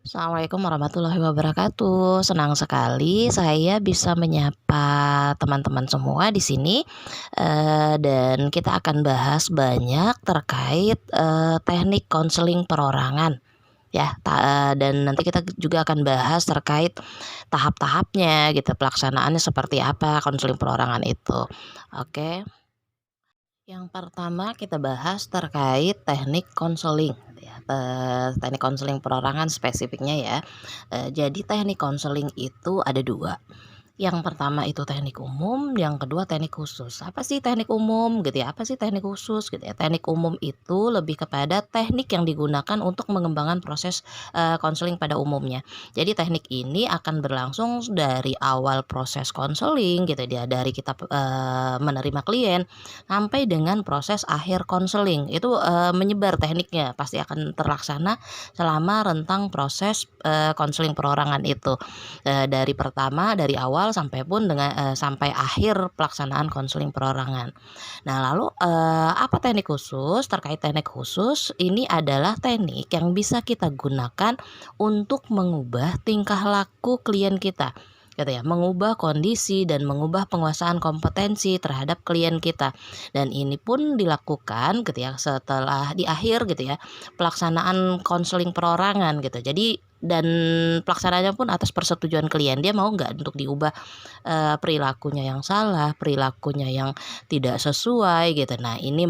Assalamualaikum warahmatullahi wabarakatuh. Senang sekali saya bisa menyapa teman-teman semua di sini, dan kita akan bahas banyak terkait, teknik konseling perorangan ya, dan nanti kita juga akan bahas terkait tahap-tahapnya gitu, pelaksanaannya seperti apa konseling perorangan itu. Oke. Yang pertama kita bahas terkait teknik konseling gitu ya, teknik konseling perorangan spesifiknya ya. Jadi teknik konseling itu ada 2. Yang pertama itu teknik umum, yang kedua teknik khusus. Apa sih teknik umum gitu ya, apa sih teknik khusus gitu ya. Teknik umum itu lebih kepada teknik yang digunakan untuk mengembangkan proses, konseling pada umumnya. Jadi teknik ini akan berlangsung dari awal proses konseling gitu dia, dari kita, menerima klien sampai dengan proses akhir konseling. Itu, menyebar tekniknya, pasti akan terlaksana selama rentang proses, konseling perorangan itu. Dari awal sampai akhir pelaksanaan konseling perorangan. Nah lalu, apa teknik khusus? Terkait teknik khusus, ini adalah teknik yang bisa kita gunakan untuk mengubah tingkah laku klien kita, gitu ya, mengubah kondisi dan mengubah penguasaan kompetensi terhadap klien kita. Dan ini pun dilakukan gitu ya, setelah di akhir gitu ya, pelaksanaan konseling perorangan gitu. Jadi dan pelaksanaannya pun atas persetujuan klien, dia mau nggak untuk diubah, perilakunya yang salah, perilakunya yang tidak sesuai gitu. Nah ini,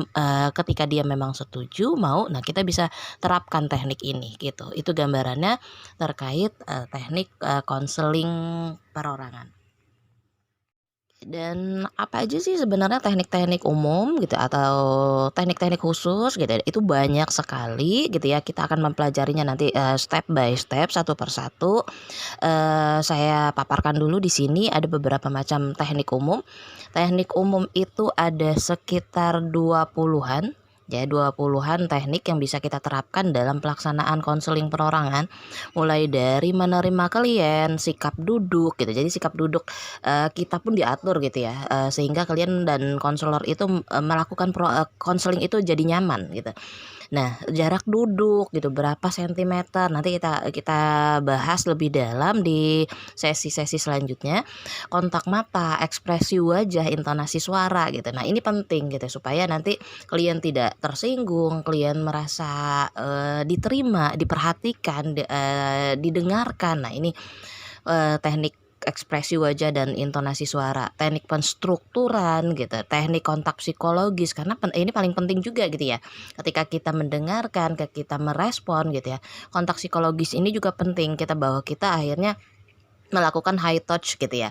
ketika dia memang setuju mau, nah kita bisa terapkan teknik ini gitu. Itu gambarannya terkait, teknik, konseling perorangan. Dan apa aja sih sebenarnya teknik-teknik umum gitu atau teknik-teknik khusus gitu ya, itu banyak sekali gitu ya, kita akan mempelajarinya nanti, step by step, satu per satu. Saya paparkan dulu di sini ada beberapa macam teknik umum. Teknik umum itu ada sekitar 20-an, ya 20-an teknik yang bisa kita terapkan dalam pelaksanaan konseling perorangan, mulai dari menerima klien, sikap duduk gitu. Jadi sikap duduk, kita pun diatur gitu ya, sehingga klien dan konselor itu, melakukan konseling itu jadi nyaman gitu. Nah, jarak duduk gitu berapa sentimeter, nanti kita kita bahas lebih dalam di sesi-sesi selanjutnya. Kontak mata, ekspresi wajah, intonasi suara gitu. Nah, ini penting gitu supaya nanti klien tidak tersinggung, klien merasa, diterima, diperhatikan, didengarkan. Nah, ini, teknik ekspresi wajah dan intonasi suara, teknik penstrukturan gitu, teknik kontak psikologis karena ini paling penting juga gitu ya. Ketika kita mendengarkan, kita merespon gitu ya, kontak psikologis ini juga penting kita akhirnya melakukan high touch gitu ya.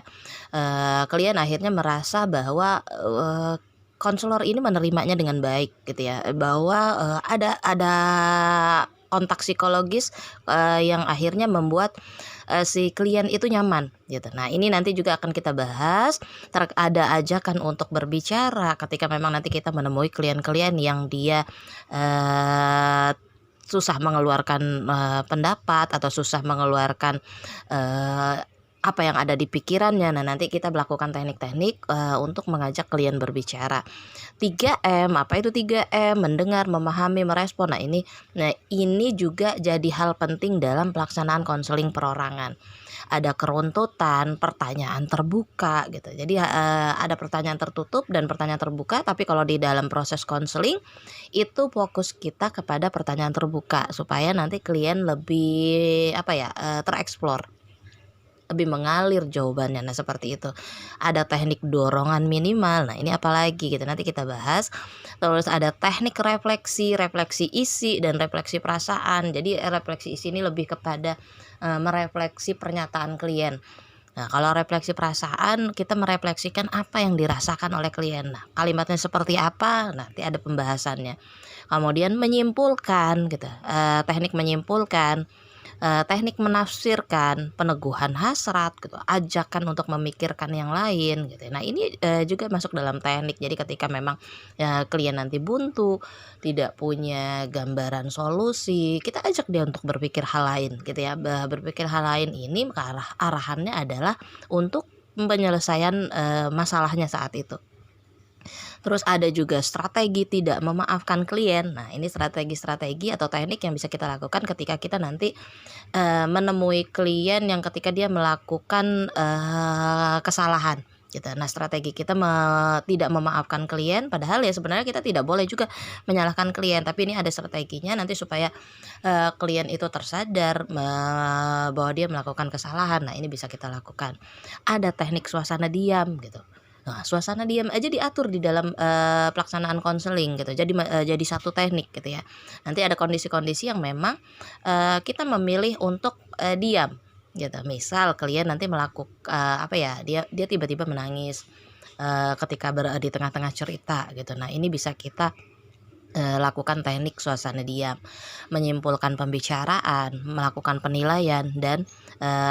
Klien akhirnya merasa bahwa, konselor ini menerimanya dengan baik gitu ya, bahwa, ada kontak psikologis, yang akhirnya membuat, si klien itu nyaman gitu. Nah ini nanti juga akan kita bahas, ada ajakan untuk berbicara ketika memang nanti kita menemui klien-klien yang dia, eee, susah mengeluarkan, pendapat atau susah mengeluarkan, eee, apa yang ada di pikirannya. Nah nanti kita melakukan teknik-teknik, untuk mengajak klien berbicara. 3M, apa itu 3M? Mendengar, memahami, merespon. Nah ini juga jadi hal penting dalam pelaksanaan konseling perorangan. Ada keruntutan, pertanyaan terbuka gitu. Jadi, ada pertanyaan tertutup dan pertanyaan terbuka, tapi kalau di dalam proses konseling itu fokus kita kepada pertanyaan terbuka supaya nanti klien lebih apa ya, tereksplor, lebih mengalir jawabannya. Nah, seperti itu. Ada teknik dorongan minimal. Nah, ini apalagi gitu nanti kita bahas. Terus ada teknik refleksi, refleksi isi dan refleksi perasaan. Jadi refleksi isi ini lebih kepada, merefleksi pernyataan klien. Nah, kalau refleksi perasaan kita merefleksikan apa yang dirasakan oleh klien. Nah, kalimatnya seperti apa? Nanti ada pembahasannya. Kemudian menyimpulkan gitu, teknik menyimpulkan, teknik menafsirkan, peneguhan hasrat gitu, ajakan untuk memikirkan yang lain gitu. Nah ini, juga masuk dalam teknik. Jadi ketika memang, klien nanti buntu, tidak punya gambaran solusi, kita ajak dia untuk berpikir hal lain gitu ya. Berpikir hal lain ini arahannya adalah untuk penyelesaian, masalahnya saat itu. Terus ada juga strategi tidak memaafkan klien. Nah, ini strategi-strategi atau teknik yang bisa kita lakukan ketika kita nanti, menemui klien yang ketika dia melakukan, kesalahan gitu. Nah, strategi kita tidak memaafkan klien, padahal ya sebenarnya kita tidak boleh juga menyalahkan klien, tapi ini ada strateginya nanti supaya, klien itu tersadar bahwa dia melakukan kesalahan. Nah, ini bisa kita lakukan. Ada teknik suasana diam gitu. Nah, suasana diam aja diatur di dalam, pelaksanaan konseling gitu. Jadi satu teknik gitu ya. Nanti ada kondisi-kondisi yang memang, kita memilih untuk, diam gitu. Misal klien nanti apa ya, dia dia tiba-tiba menangis, ketika di tengah-tengah cerita gitu. Nah, ini bisa kita, lakukan teknik suasana diam, menyimpulkan pembicaraan, melakukan penilaian dan,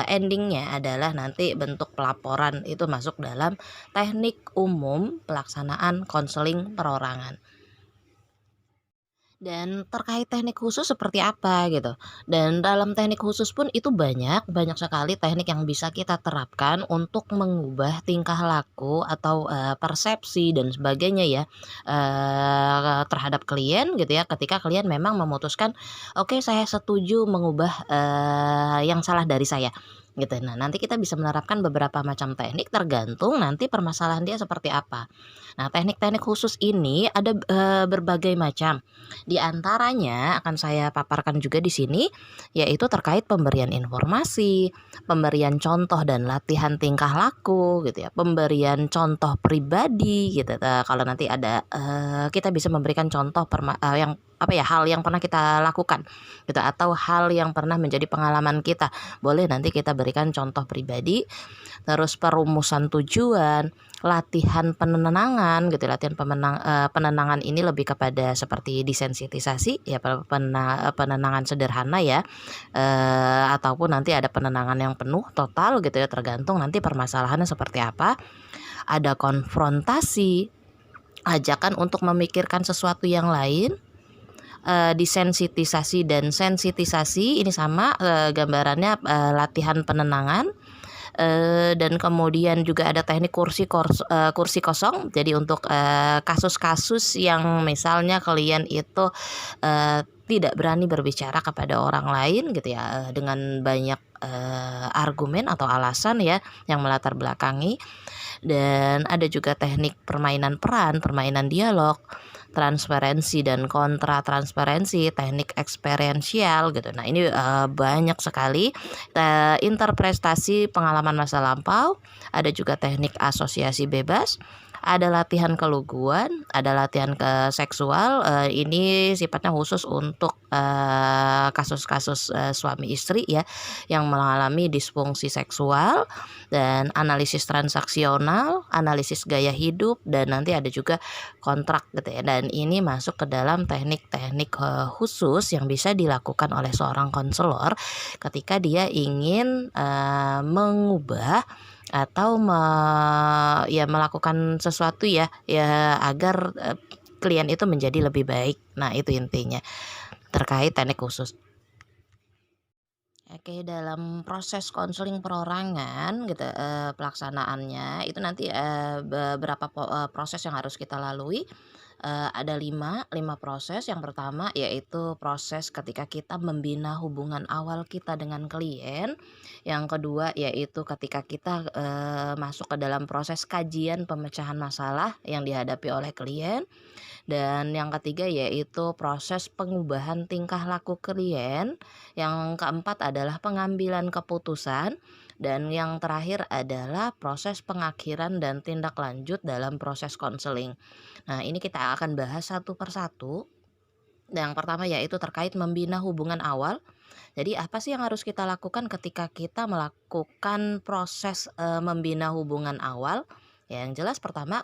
ending-nya adalah nanti bentuk pelaporan itu masuk dalam teknik umum pelaksanaan konseling perorangan. Dan terkait teknik khusus seperti apa gitu. Dan dalam teknik khusus pun itu banyak, banyak sekali teknik yang bisa kita terapkan untuk mengubah tingkah laku atau, persepsi dan sebagainya ya, terhadap klien gitu ya, ketika klien memang memutuskan, "Oke, saya setuju mengubah, yang salah dari saya." Gitu. Nah, nanti kita bisa menerapkan beberapa macam teknik tergantung nanti permasalahan dia seperti apa. Nah, teknik-teknik khusus ini ada, berbagai macam. Di antaranya akan saya paparkan juga di sini, yaitu terkait pemberian informasi, pemberian contoh dan latihan tingkah laku gitu ya, pemberian contoh pribadi gitu, kalau nanti ada, kita bisa memberikan contoh yang apa ya, hal yang pernah kita lakukan gitu, atau hal yang pernah menjadi pengalaman kita, boleh nanti kita berikan contoh pribadi. Terus perumusan tujuan, latihan penenangan gitu, penenangan ini lebih kepada seperti desensitisasi ya, penenangan sederhana ya, ataupun nanti ada penenangan yang penuh total gitu ya, tergantung nanti permasalahannya seperti apa. Ada konfrontasi, ajakan untuk memikirkan sesuatu yang lain, desensitisasi dan sensitisasi ini sama, gambarannya, latihan penenangan. Dan kemudian juga ada teknik kursi kosong. Jadi untuk, kasus-kasus yang misalnya klien itu, tidak berani berbicara kepada orang lain gitu ya, dengan banyak, argumen atau alasan ya yang melatar belakangi. Dan ada juga teknik permainan peran, permainan dialog, transparansi dan kontra transparansi, teknik eksperiensial gitu. Nah, ini, banyak sekali, interpretasi pengalaman masa lampau, ada juga teknik asosiasi bebas, ada latihan keluguan, ada latihan ke seksual, ini sifatnya khusus untuk, kasus-kasus, suami istri ya yang mengalami disfungsi seksual, dan analisis transaksional, analisis gaya hidup, dan nanti ada juga kontrak gitu ya. Dan ini masuk ke dalam teknik-teknik, khusus yang bisa dilakukan oleh seorang konselor ketika dia ingin, mengubah atau ya melakukan sesuatu ya, ya agar, klien itu menjadi lebih baik. Nah, itu intinya terkait teknik khusus. Oke, dalam proses konseling perorangan gitu, pelaksanaannya itu nanti, beberapa proses yang harus kita lalui, ada lima proses. Yang pertama yaitu proses ketika kita membina hubungan awal kita dengan klien. Yang kedua yaitu ketika kita, masuk ke dalam proses kajian pemecahan masalah yang dihadapi oleh klien. Dan yang ketiga yaitu proses pengubahan tingkah laku klien. Yang keempat adalah pengambilan keputusan. Dan yang terakhir adalah proses pengakhiran dan tindak lanjut dalam proses konseling. Nah, ini kita akan bahas satu persatu. Yang pertama yaitu terkait membina hubungan awal. Jadi apa sih yang harus kita lakukan ketika kita melakukan proses, membina hubungan awal? Ya, yang jelas pertama,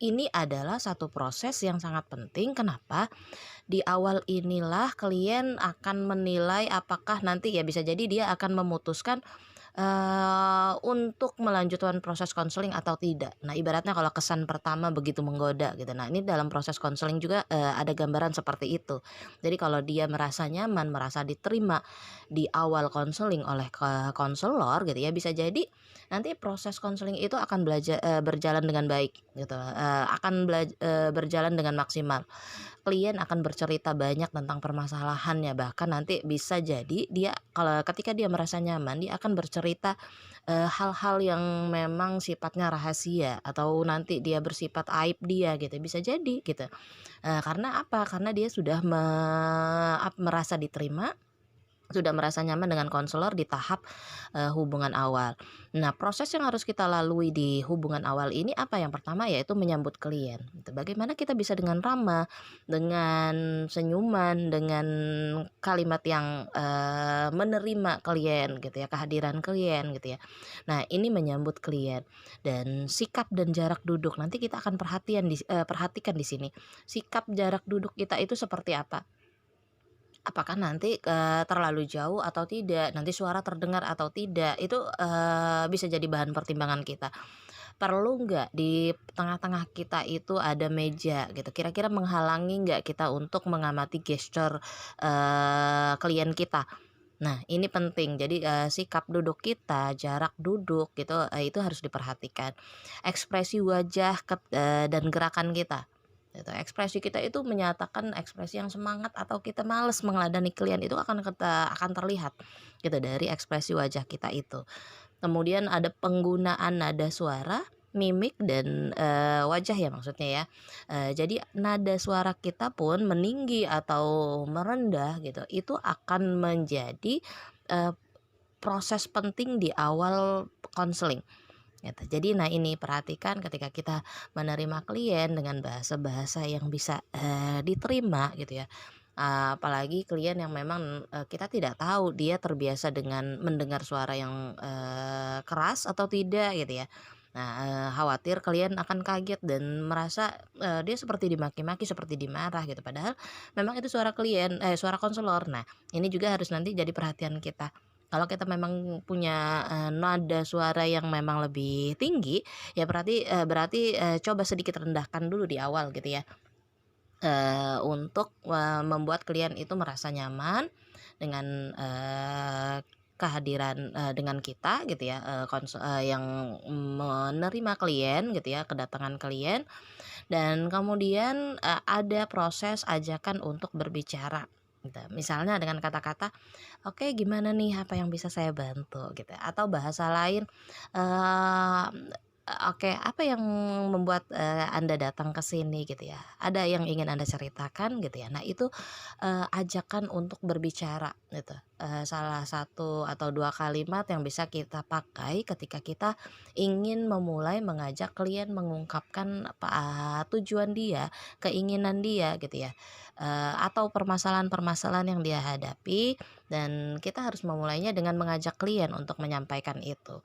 ini adalah satu proses yang sangat penting. Kenapa? Di awal inilah klien akan menilai apakah nanti ya bisa jadi dia akan memutuskan, untuk melanjutkan proses konseling atau tidak. Nah, ibaratnya kalau kesan pertama begitu menggoda gitu. Nah, ini dalam proses konseling juga, ada gambaran seperti itu. Jadi kalau dia merasa nyaman, merasa diterima di awal konseling oleh konselor gitu ya, bisa jadi nanti proses konseling itu akan berjalan dengan baik gitu, akan berjalan dengan maksimal. Klien akan bercerita banyak tentang permasalahannya, bahkan nanti bisa jadi dia kalau ketika dia merasa nyaman, dia akan bercerita hal-hal yang memang sifatnya rahasia atau nanti dia bersifat aib dia gitu, bisa jadi gitu. Karena apa? Karena dia sudah merasa diterima, sudah merasa nyaman dengan konselor di tahap hubungan awal. Nah, proses yang harus kita lalui di hubungan awal ini apa? Yang pertama yaitu menyambut klien. Gitu. Bagaimana kita bisa dengan ramah, dengan senyuman, dengan kalimat yang menerima klien gitu ya, kehadiran klien gitu ya. Nah, ini menyambut klien dan sikap dan jarak duduk. Nanti kita akan perhatikan di sini. Sikap jarak duduk kita itu seperti apa? Apakah nanti, terlalu jauh atau tidak, nanti suara terdengar atau tidak, itu, bisa jadi bahan pertimbangan kita. Perlu nggak di tengah-tengah kita itu ada meja gitu, kira-kira menghalangi nggak kita untuk mengamati gesture, klien kita. Nah, ini penting. Jadi, sikap duduk kita, jarak duduk gitu, itu harus diperhatikan. Ekspresi wajah dan gerakan kita. Gitu. Ekspresi kita itu menyatakan ekspresi yang semangat atau kita males meneladani klien itu akan terlihat gitu dari ekspresi wajah kita itu. Kemudian ada penggunaan nada suara, mimik dan wajah ya maksudnya ya. Jadi nada suara kita pun meninggi atau merendah gitu, itu akan menjadi eh, proses penting di awal konseling gitu. Jadi nah ini perhatikan ketika kita menerima klien dengan bahasa-bahasa yang bisa diterima gitu ya. Apalagi klien yang memang kita tidak tahu dia terbiasa dengan mendengar suara yang keras atau tidak gitu ya. Nah, khawatir klien akan kaget dan merasa dia seperti dimaki-maki, seperti dimarah gitu. Padahal memang itu suara konselor. Nah, ini juga harus nanti jadi perhatian kita. Kalau kita memang punya nada suara yang memang lebih tinggi, ya berarti coba sedikit rendahkan dulu di awal gitu ya. Untuk membuat klien itu merasa nyaman dengan kehadiran dengan kita gitu ya, yang menerima klien gitu ya, kedatangan klien dan kemudian ada proses ajakan untuk berbicara gitu. Misalnya dengan kata-kata, "Oke, gimana nih, apa yang bisa saya bantu?" gitu. Atau bahasa lain, eee, "Oke, apa yang membuat Anda datang ke sini?" gitu ya. Ada yang ingin Anda ceritakan gitu ya. Nah, itu ajakan untuk berbicara gitu. Salah satu atau 2 kalimat yang bisa kita pakai ketika kita ingin memulai mengajak klien mengungkapkan tujuan dia, keinginan dia gitu ya, atau permasalahan-permasalahan yang dia hadapi dan kita harus memulainya dengan mengajak klien untuk menyampaikan itu.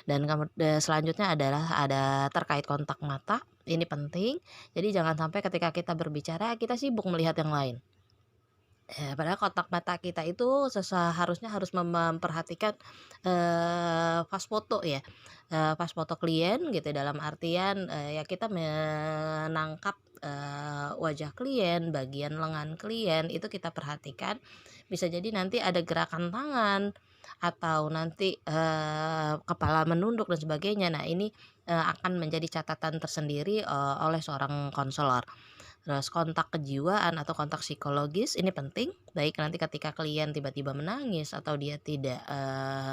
Dan selanjutnya adalah ada terkait kontak mata, ini penting. Jadi jangan sampai ketika kita berbicara kita sibuk melihat yang lain. Padahal kontak mata kita itu seharusnya harus memperhatikan pas foto ya, pas foto klien gitu dalam artian, ya kita menangkap wajah klien, bagian lengan klien itu kita perhatikan. Bisa jadi nanti ada gerakan tangan atau nanti kepala menunduk dan sebagainya. Nah ini akan menjadi catatan tersendiri oleh seorang konselor. Terus kontak kejiwaan atau kontak psikologis ini penting, baik nanti ketika klien tiba-tiba menangis atau dia tidak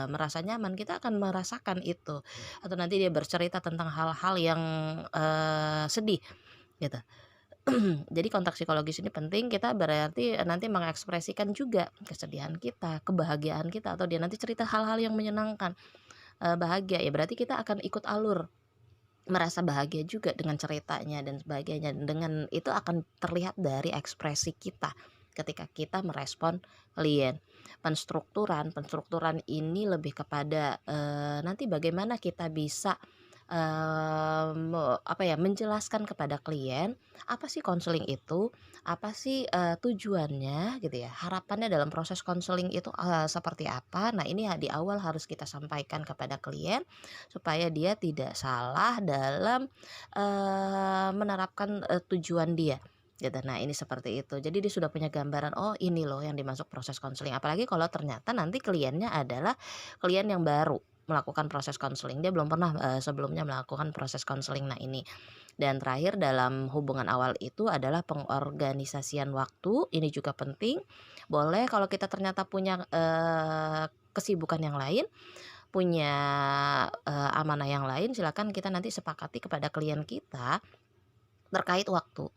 merasa nyaman, kita akan merasakan itu. Atau nanti dia bercerita tentang hal-hal yang sedih gitu. Jadi kontak psikologis ini penting, kita berarti nanti mengekspresikan juga kesedihan kita, kebahagiaan kita, atau dia nanti cerita hal-hal yang menyenangkan, bahagia, ya berarti kita akan ikut alur. Merasa bahagia juga dengan ceritanya dan sebagainya, dengan itu akan terlihat dari ekspresi kita ketika kita merespon klien. Penstrukturan ini lebih kepada nanti bagaimana kita bisa apa ya, menjelaskan kepada klien, apa sih konseling itu, apa sih, tujuannya gitu ya, harapannya dalam proses konseling itu, seperti apa. Nah ini di awal harus kita sampaikan kepada klien, supaya dia tidak salah dalam, menerapkan, tujuan dia, gitu. Nah ini seperti itu. Jadi dia sudah punya gambaran, oh ini loh yang dimaksud proses konseling. Apalagi kalau ternyata nanti kliennya adalah klien yang baru melakukan proses konseling, dia belum pernah, sebelumnya melakukan proses konseling. Nah ini, dan terakhir dalam hubungan awal itu adalah pengorganisasian waktu, ini juga penting. Boleh kalau kita ternyata punya, kesibukan yang lain, punya, amanah yang lain, silakan kita nanti sepakati kepada klien kita terkait waktu.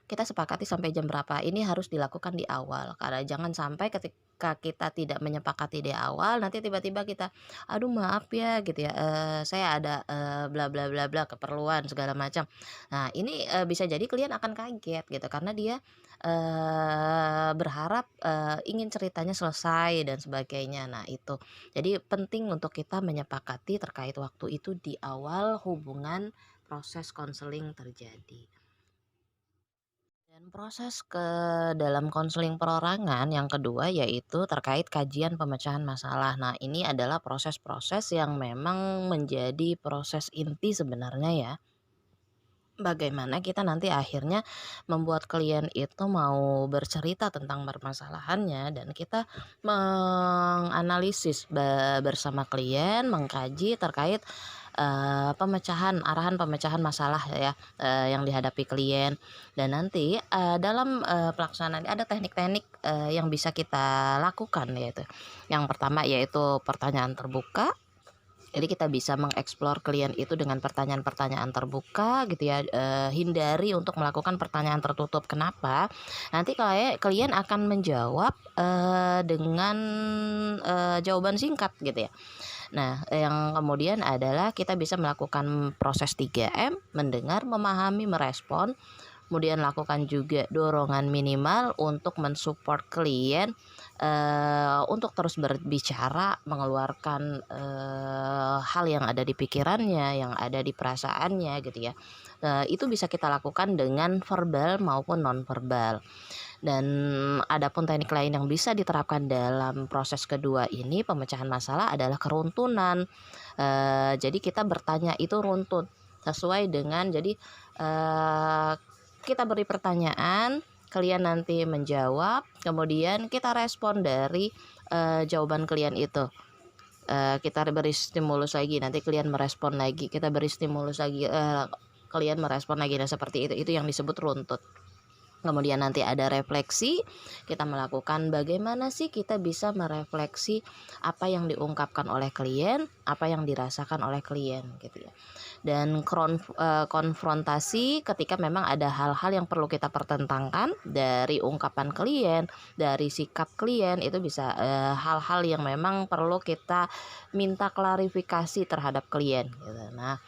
Kita sepakati sampai jam berapa, ini harus dilakukan di awal, karena jangan sampai ketika kita tidak menyepakati di awal, nanti tiba-tiba kita, "Aduh maaf ya," gitu ya, "saya ada, bla bla bla bla, keperluan," segala macam. Nah ini, bisa jadi klien akan kaget gitu, karena dia, berharap, ingin ceritanya selesai dan sebagainya. Nah itu, jadi penting untuk kita menyepakati terkait waktu itu di awal hubungan proses konseling terjadi. Dan proses ke dalam konseling perorangan yang kedua yaitu terkait kajian pemecahan masalah. Nah, ini adalah proses-proses yang memang menjadi proses inti sebenarnya ya. Bagaimana kita nanti akhirnya membuat klien itu mau bercerita tentang permasalahannya dan kita menganalisis bersama klien, mengkaji terkait, arahan pemecahan masalah ya, yang dihadapi klien. Dan nanti, dalam, pelaksanaan ada teknik-teknik, yang bisa kita lakukan yaitu, yang pertama yaitu pertanyaan terbuka. Jadi kita bisa mengeksplor klien itu dengan pertanyaan-pertanyaan terbuka gitu ya, hindari untuk melakukan pertanyaan tertutup. Kenapa? Nanti klien akan menjawab, dengan, jawaban singkat gitu ya. Nah, yang kemudian adalah kita bisa melakukan proses 3M, mendengar, memahami, merespon. Kemudian lakukan juga dorongan minimal untuk mensupport klien, untuk terus berbicara, mengeluarkan, hal yang ada di pikirannya, yang ada di perasaannya gitu ya. Itu bisa kita lakukan dengan verbal maupun nonverbal. Dan adapun teknik lain yang bisa diterapkan dalam proses kedua ini pemecahan masalah adalah keruntunan. Jadi kita bertanya itu runtun sesuai dengan jadi, eee, kita beri pertanyaan, klien nanti menjawab, kemudian kita respon dari, jawaban klien itu. Kita beri stimulus lagi, nanti klien merespon lagi, kita beri stimulus lagi, klien merespon lagi. Nah seperti itu yang disebut runtut. Kemudian nanti ada refleksi, kita melakukan bagaimana sih kita bisa merefleksi apa yang diungkapkan oleh klien, apa yang dirasakan oleh klien gitu ya. Dan konfrontasi ketika memang ada hal-hal yang perlu kita pertentangkan dari ungkapan klien, dari sikap klien, itu bisa, hal-hal yang memang perlu kita minta klarifikasi terhadap klien gitu. Nah,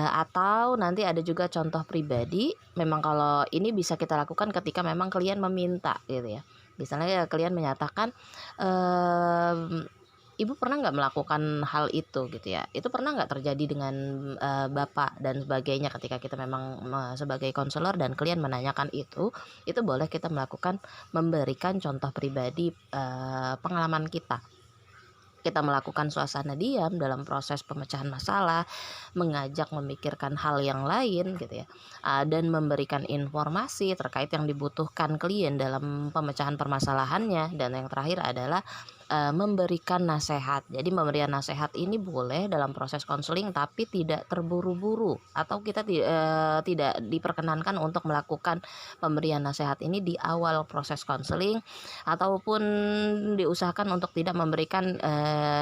atau nanti ada juga contoh pribadi, memang kalau ini bisa kita lakukan ketika memang klien meminta gitu ya. Misalnya ya klien menyatakan, "Ibu pernah nggak melakukan hal itu?" Gitu ya. "Itu pernah nggak terjadi dengan, Bapak?" Dan sebagainya. Ketika kita memang sebagai konselor dan klien menanyakan itu boleh kita melakukan memberikan contoh pribadi, pengalaman kita. Kita melakukan suasana diam dalam proses pemecahan masalah, mengajak memikirkan hal yang lain gitu ya, dan memberikan informasi terkait yang dibutuhkan klien dalam pemecahan permasalahannya. Dan yang terakhir adalah, memberikan nasihat. Jadi memberikan nasihat ini boleh dalam proses konseling tapi tidak terburu-buru, atau kita tidak diperkenankan untuk melakukan pemberian nasihat ini di awal proses konseling, ataupun diusahakan untuk tidak memberikan,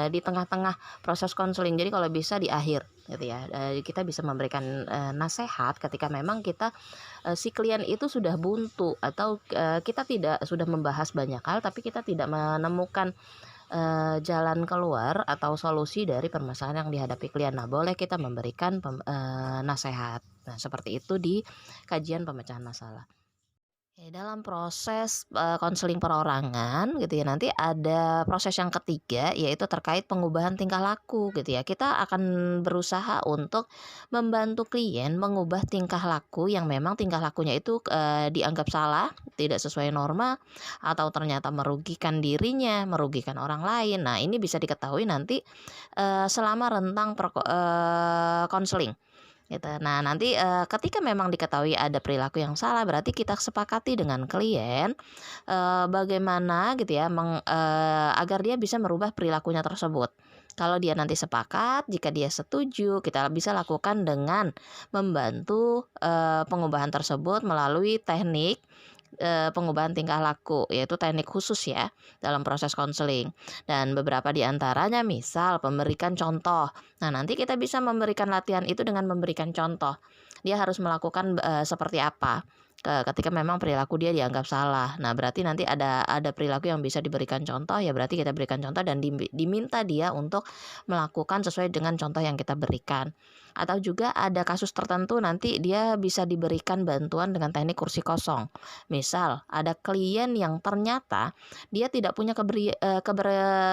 di tengah-tengah proses konseling. Jadi kalau bisa di akhir gitu ya, kita bisa memberikan, nasehat ketika memang kita, si klien itu sudah buntu atau, kita tidak sudah membahas banyak hal tapi kita tidak menemukan, jalan keluar atau solusi dari permasalahan yang dihadapi klien. Nah boleh kita memberikan nasehat. Nah seperti itu di kajian pemecahan masalah. Dalam proses, konseling perorangan gitu ya, nanti ada proses yang ketiga, yaitu terkait pengubahan tingkah laku gitu ya. Kita akan berusaha untuk membantu klien mengubah tingkah laku yang memang tingkah lakunya itu, dianggap salah, tidak sesuai norma, atau ternyata merugikan dirinya, merugikan orang lain. Nah, ini bisa diketahui nanti, selama rentang konseling. Gitu. Nah, nanti, ketika memang diketahui ada perilaku yang salah, berarti kita sepakati dengan klien, bagaimana gitu ya agar dia bisa merubah perilakunya tersebut. Kalau dia nanti sepakat, jika dia setuju, kita bisa lakukan dengan membantu, pengubahan tersebut melalui teknik, pengubahan tingkah laku, yaitu teknik khusus ya, dalam proses konseling. Dan beberapa di antaranya misal memberikan contoh. Nah, nanti kita bisa memberikan latihan itu dengan memberikan contoh. Dia harus melakukan, seperti apa, ketika memang perilaku dia dianggap salah. Nah, berarti nanti ada perilaku yang bisa diberikan contoh, ya berarti kita berikan contoh dan diminta dia untuk melakukan sesuai dengan contoh yang kita berikan. Atau juga ada kasus tertentu nanti dia bisa diberikan bantuan dengan teknik kursi kosong. Misal, ada klien yang ternyata dia tidak punya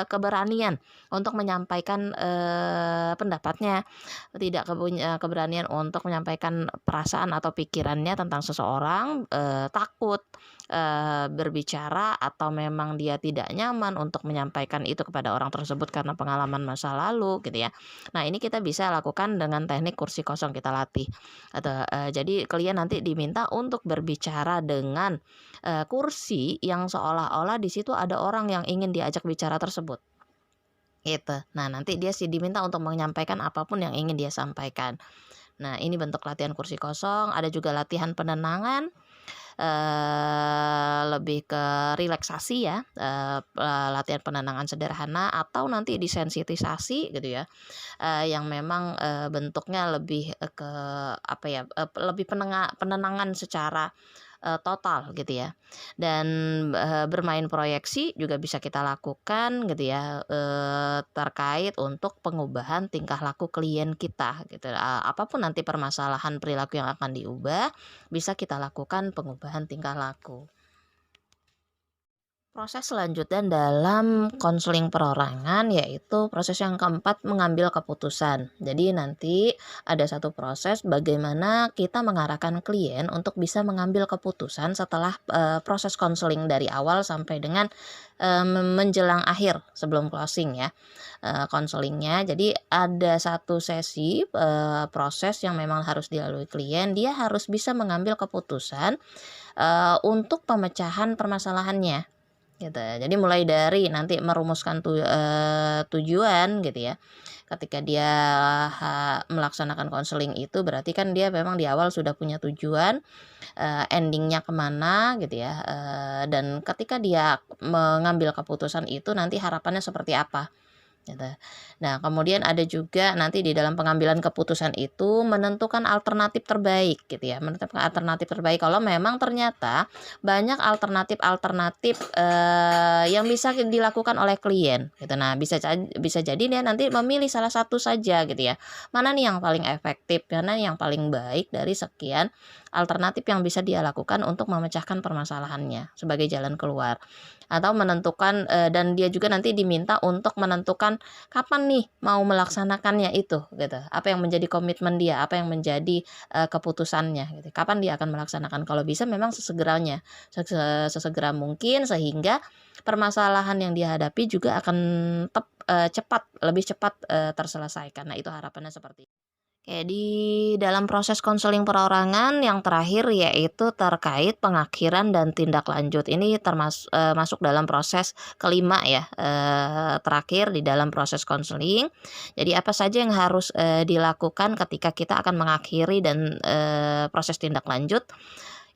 keberanian untuk menyampaikan, pendapatnya, tidak punya keberanian untuk menyampaikan perasaan atau pikirannya tentang seseorang, takut, berbicara atau memang dia tidak nyaman untuk menyampaikan itu kepada orang tersebut karena pengalaman masa lalu gitu ya. Nah, ini kita bisa lakukan dengan teknik kursi kosong kita latih atau, jadi klien nanti diminta untuk berbicara dengan, kursi yang seolah-olah di situ ada orang yang ingin diajak bicara tersebut, gitu. Nah, nanti dia diminta untuk menyampaikan apapun yang ingin dia sampaikan. Nah, ini bentuk latihan kursi kosong, ada juga latihan penenangan, lebih ke relaksasi ya, latihan penenangan sederhana atau nanti disensitisasi gitu ya, yang memang, bentuknya lebih, ke apa ya, lebih penenangan secara, total gitu ya. Dan, bermain proyeksi juga bisa kita lakukan gitu ya, terkait untuk pengubahan tingkah laku klien kita gitu, apa nanti permasalahan perilaku yang akan diubah, bisa kita lakukan pengubahan tingkah laku. Proses selanjutnya dalam konseling perorangan yaitu proses yang keempat mengambil keputusan. Jadi nanti ada satu proses bagaimana kita mengarahkan klien untuk bisa mengambil keputusan setelah, proses konseling dari awal sampai dengan, menjelang akhir sebelum closing ya, konselingnya. Jadi ada satu sesi, proses yang memang harus dilalui klien, dia harus bisa mengambil keputusan, untuk pemecahan permasalahannya. Gitu, jadi mulai dari nanti merumuskan tujuan gitu ya, ketika dia melaksanakan konseling itu berarti kan dia memang di awal sudah punya tujuan, ending-nya ke gitu ya, dan ketika dia mengambil keputusan itu nanti harapannya seperti apa. Gitu. Nah, kemudian ada juga nanti di dalam pengambilan keputusan itu menentukan alternatif terbaik gitu ya, menentukan alternatif terbaik kalau memang ternyata banyak alternatif-alternatif, yang bisa dilakukan oleh klien gitu. Nah, bisa jadi dia nanti memilih salah satu saja gitu ya. Mana nih yang paling efektif, mana nih yang paling baik dari sekian alternatif yang bisa dia lakukan untuk memecahkan permasalahannya sebagai jalan keluar. Atau menentukan, dan dia juga nanti diminta untuk menentukan kapan nih mau melaksanakannya itu gitu, apa yang menjadi komitmen dia, apa yang menjadi, keputusannya gitu, kapan dia akan melaksanakan. Kalau bisa memang sesegera mungkin sehingga permasalahan yang dihadapi juga akan lebih cepat, terselesaikan. Nah, itu harapannya seperti itu. Oke, di dalam proses konseling perorangan yang terakhir yaitu terkait pengakhiran dan tindak lanjut. Ini masuk dalam proses kelima ya, terakhir di dalam proses konseling. Jadi apa saja yang harus, dilakukan ketika kita akan mengakhiri dan, proses tindak lanjut.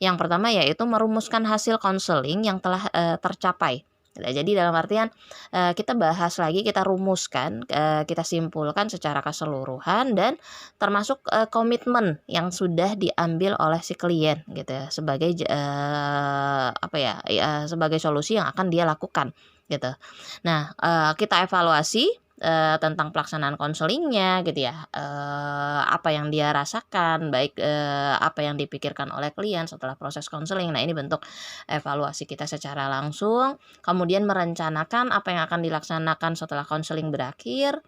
Yang pertama yaitu merumuskan hasil konseling yang telah, tercapai. Nah, jadi dalam artian, kita bahas lagi, kita rumuskan, kita simpulkan secara keseluruhan dan termasuk, komitmen yang sudah diambil oleh si klien gitu ya, sebagai apa ya, sebagai solusi yang akan dia lakukan gitu. Nah, kita evaluasi tentang pelaksanaan konselingnya gitu ya, apa yang dia rasakan, baik, apa yang dipikirkan oleh klien setelah proses konseling. Nah, ini bentuk evaluasi kita secara langsung, kemudian merencanakan apa yang akan dilaksanakan setelah konseling berakhir,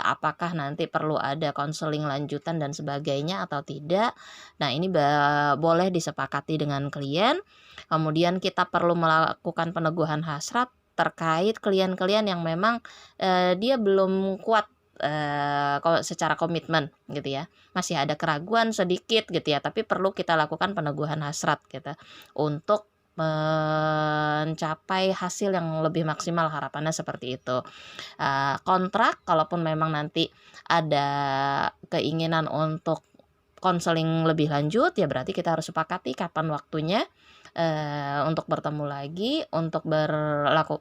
apakah nanti perlu ada konseling lanjutan dan sebagainya atau tidak. Nah, ini boleh disepakati dengan klien, kemudian kita perlu melakukan peneguhan hasrat terkait klien-klien yang memang, dia belum kuat, secara komitmen gitu ya, masih ada keraguan sedikit gitu ya, tapi perlu kita lakukan peneguhan hasrat gitu, untuk mencapai hasil yang lebih maksimal, harapannya seperti itu. Kontrak kalaupun memang nanti ada keinginan untuk konseling lebih lanjut, ya berarti kita harus sepakati kapan waktunya, untuk bertemu lagi, untuk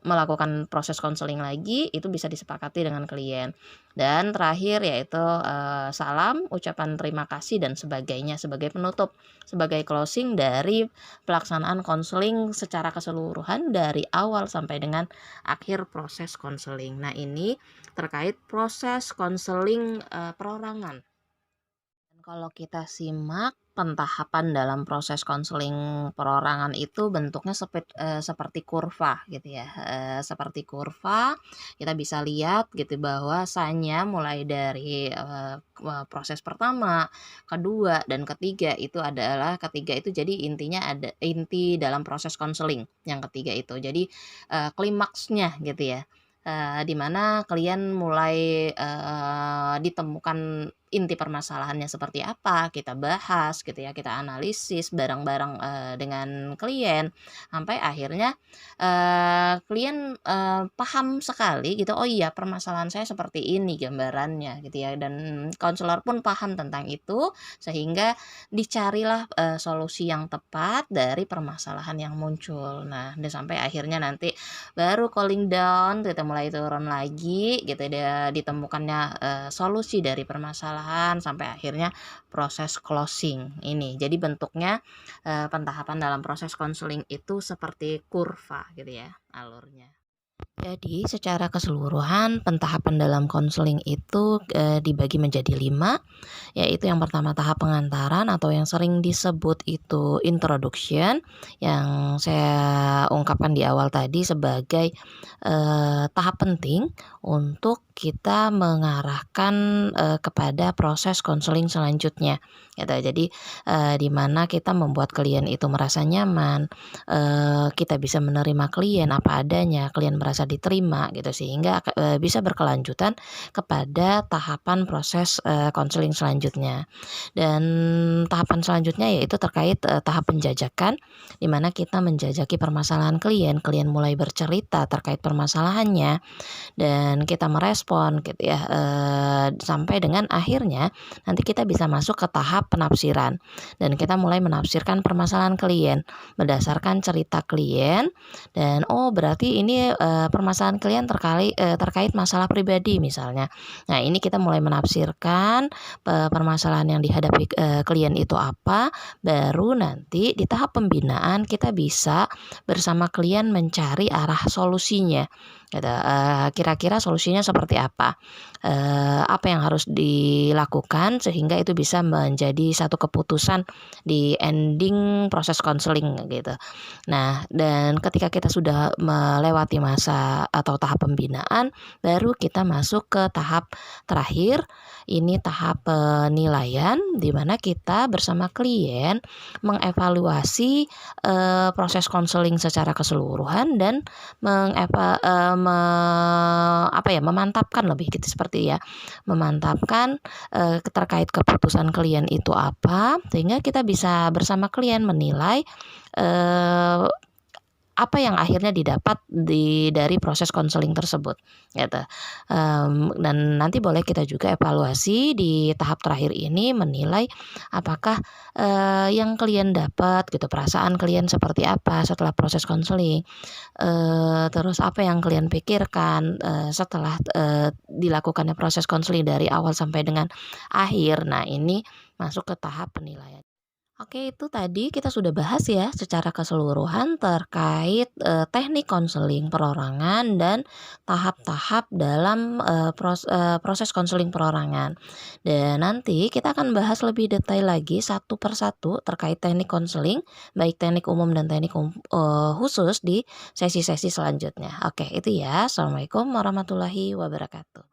melakukan proses konseling lagi, itu bisa disepakati dengan klien. Dan terakhir yaitu, salam, ucapan terima kasih dan sebagainya sebagai penutup, sebagai closing dari pelaksanaan konseling secara keseluruhan dari awal sampai dengan akhir proses konseling. Nah, ini terkait proses konseling, perorangan. Kalau kita simak pentahapan dalam proses konseling perorangan itu bentuknya seperti kurva gitu ya, seperti kurva kita bisa lihat gitu bahwasanya mulai dari, proses pertama, kedua, dan ketiga itu adalah ketiga itu jadi intinya ada inti dalam proses konseling yang ketiga itu. Jadi, klimaksnya gitu ya, di mana klien mulai, ditemukan inti permasalahannya seperti apa, kita bahas gitu ya, kita analisis bareng-bareng, dengan klien, sampai akhirnya, klien, paham sekali gitu, "Oh iya permasalahan saya seperti ini gambarannya," gitu ya, dan konselor pun paham tentang itu, sehingga dicarilah, solusi yang tepat dari permasalahan yang muncul. Nah, dan sampai akhirnya nanti baru cooling down, kita mulai turun lagi gitu, ditemukannya, solusi dari permasalahan sampai akhirnya proses closing ini. Jadi bentuknya, pentahapan dalam proses konseling itu seperti kurva gitu ya alurnya. Jadi secara keseluruhan pentahapan dalam konseling itu, dibagi menjadi 5, yaitu yang pertama tahap pengantaran atau yang sering disebut itu introduction, yang saya ungkapkan di awal tadi sebagai, tahap penting untuk kita mengarahkan, kepada proses konseling selanjutnya, gitu. Jadi, di mana kita membuat klien itu merasa nyaman, kita bisa menerima klien apa adanya, klien merasa diterima gitu, sehingga bisa berkelanjutan kepada tahapan proses, konseling selanjutnya. Dan tahapan selanjutnya yaitu terkait, tahap penjajakan, di mana kita menjajaki permasalahan klien, klien mulai bercerita terkait permasalahannya dan kita merespon gitu ya, sampai dengan akhirnya nanti kita bisa masuk ke tahap penafsiran dan kita mulai menafsirkan permasalahan klien berdasarkan cerita klien dan, oh berarti ini, permasalahan klien terkait masalah pribadi misalnya. Nah, ini kita mulai menafsirkan, permasalahan yang dihadapi, klien itu apa, baru nanti di tahap pembinaan kita bisa bersama klien mencari arah solusinya gitu, kira-kira solusinya seperti apa, apa yang harus dilakukan sehingga itu bisa menjadi satu keputusan di ending proses konseling gitu. Nah, dan ketika kita sudah melewati masa atau tahap pembinaan, baru kita masuk ke tahap terakhir, ini tahap penilaian di mana kita bersama klien mengevaluasi, proses konseling secara keseluruhan dan memantapkan lebih gitu seperti ya, memantapkan, terkait keputusan klien itu apa, sehingga kita bisa bersama klien menilai, eee, apa yang akhirnya didapat dari proses konseling tersebut, gitu. Dan nanti boleh kita juga evaluasi di tahap terakhir ini menilai apakah, yang klien dapat gitu, perasaan klien seperti apa setelah proses konseling, terus apa yang klien pikirkan, setelah, dilakukannya proses konseling dari awal sampai dengan akhir. Nah, ini masuk ke tahap penilaian. Oke, itu tadi kita sudah bahas ya secara keseluruhan terkait, teknik konseling perorangan dan tahap-tahap dalam, proses konseling perorangan. Dan nanti kita akan bahas lebih detail lagi satu per satu terkait teknik konseling, baik teknik umum dan teknik khusus di sesi-sesi selanjutnya. Oke, itu ya. Assalamualaikum warahmatullahi wabarakatuh.